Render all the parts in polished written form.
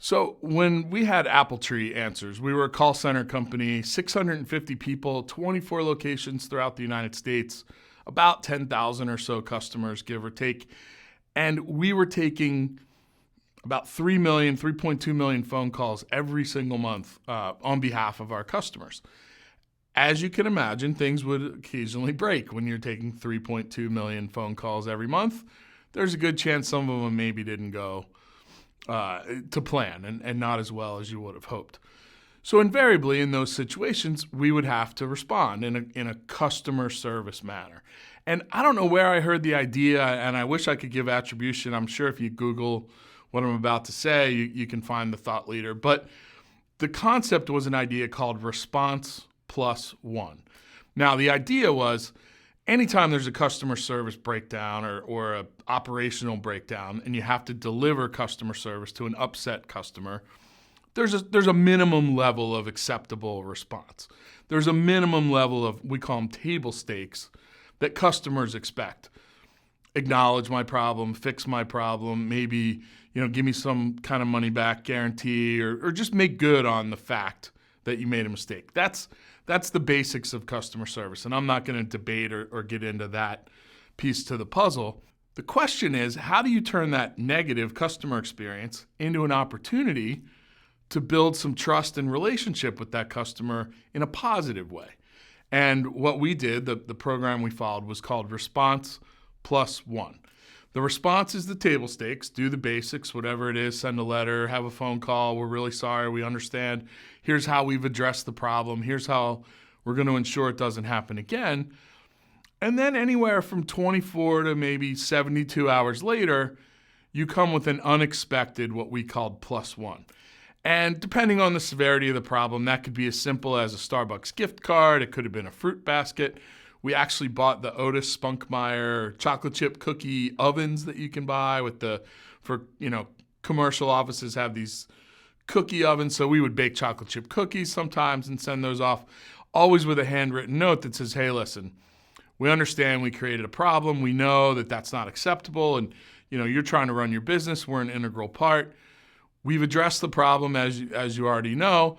So when we had Apple Tree Answers, we were a call center company, 650 people, 24 locations throughout the United States, about 10,000 or so customers, give or take. And we were taking about 3.2 million phone calls every single month on behalf of our customers. As you can imagine, things would occasionally break when you're taking 3.2 million phone calls every month. There's a good chance some of them maybe didn't go to plan and not as well as you would have hoped. So invariably in those situations, we would have to respond in a customer service manner. And I don't know where I heard the idea, and I wish I could give attribution. I'm sure if you Google what I'm about to say, you can find the thought leader. But the concept was an idea called response plus one. Now, the idea was anytime there's a customer service breakdown or an operational breakdown and you have to deliver customer service to an upset customer, there's a minimum level of acceptable response. There's a minimum level of, we call them table stakes, that customers expect. Acknowledge my problem, fix my problem, maybe give me some kind of money back guarantee, or just make good on the fact that you made a mistake. That's the basics of customer service, and I'm not going to debate or get into that piece to the puzzle. The question is, how do you turn that negative customer experience into an opportunity to build some trust and relationship with that customer in a positive way? And what we did, the program we followed, was called Response Plus One. The response is the table stakes, do the basics, whatever it is, send a letter, have a phone call, we're really sorry, we understand, here's how we've addressed the problem, here's how we're going to ensure it doesn't happen again. And then anywhere from 24 to maybe 72 hours later, you come with an unexpected, what we called plus one. And depending on the severity of the problem, that could be as simple as a Starbucks gift card, it could have been a fruit basket. We actually bought the Otis Spunkmeyer chocolate chip cookie ovens that you can buy commercial offices have these cookie ovens. So we would bake chocolate chip cookies sometimes and send those off, always with a handwritten note that says, hey, listen, we understand we created a problem. We know that that's not acceptable. And, you're trying to run your business. We're an integral part. We've addressed the problem as you already know.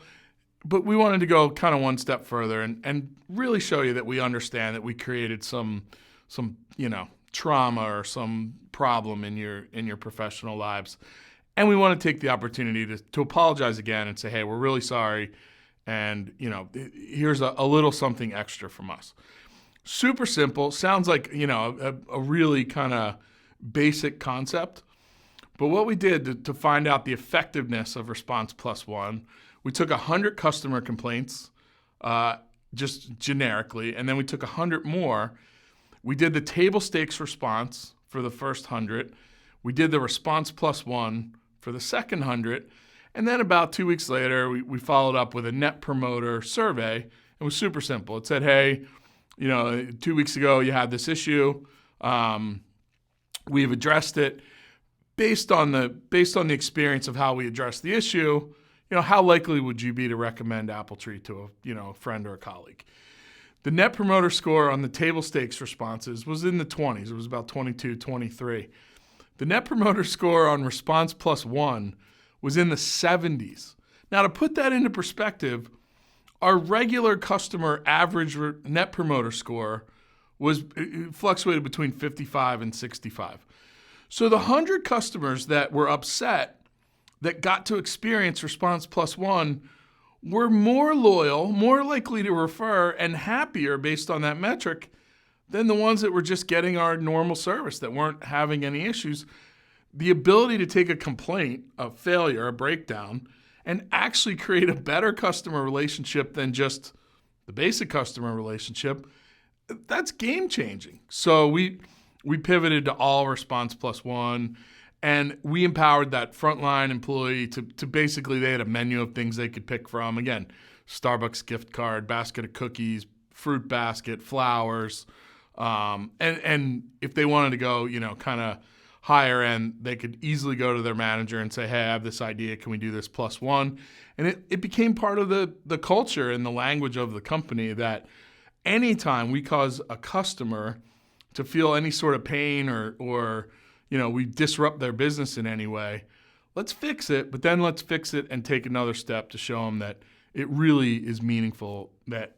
But we wanted to go kind of one step further and really show you that we understand that we created some trauma or some problem in your professional lives. And we want to take the opportunity to apologize again and say, hey, we're really sorry. And, here's a little something extra from us. Super simple. Sounds like, a really kind of basic concept. But what we did to find out the effectiveness of Response Plus One, we took 100 customer complaints, just generically, and then we took 100 more. We did the table stakes response for the first 100. We did the Response Plus One for the second 100. And then about 2 weeks later, we followed up with a Net Promoter survey. It was super simple. It said, hey, 2 weeks ago you had this issue. We've addressed it. Based on the experience of how we addressed the issue, how likely would you be to recommend Apple Tree to a friend or a colleague? The Net Promoter Score on the table stakes responses was in the 20s. It was about 22, 23. The Net Promoter Score on Response Plus One was in the 70s. Now, to put that into perspective, our regular customer average Net Promoter Score it fluctuated between 55 and 65. So the 100 customers that were upset that got to experience Response Plus One were more loyal, more likely to refer, and happier based on that metric than the ones that were just getting our normal service, that weren't having any issues. The ability to take a complaint, a failure, a breakdown, and actually create a better customer relationship than just the basic customer relationship, that's game-changing. So we pivoted to all Response Plus One. And we empowered that frontline employee to basically, they had a menu of things they could pick from. Again, Starbucks gift card, basket of cookies, fruit basket, flowers. And if they wanted to go, kind of higher end, they could easily go to their manager and say, hey, I have this idea. Can we do this plus one? And it became part of the culture and the language of the company that anytime we cause a customer to feel any sort of pain or we disrupt their business in any way, let's fix it, but then let's fix it and take another step to show them that it really is meaningful, that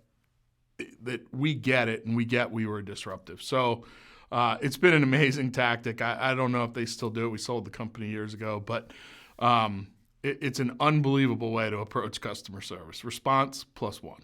we get it and we get we were disruptive. So it's been an amazing tactic. I don't know if they still do it. We sold the company years ago, but it's an unbelievable way to approach customer service. Response +1.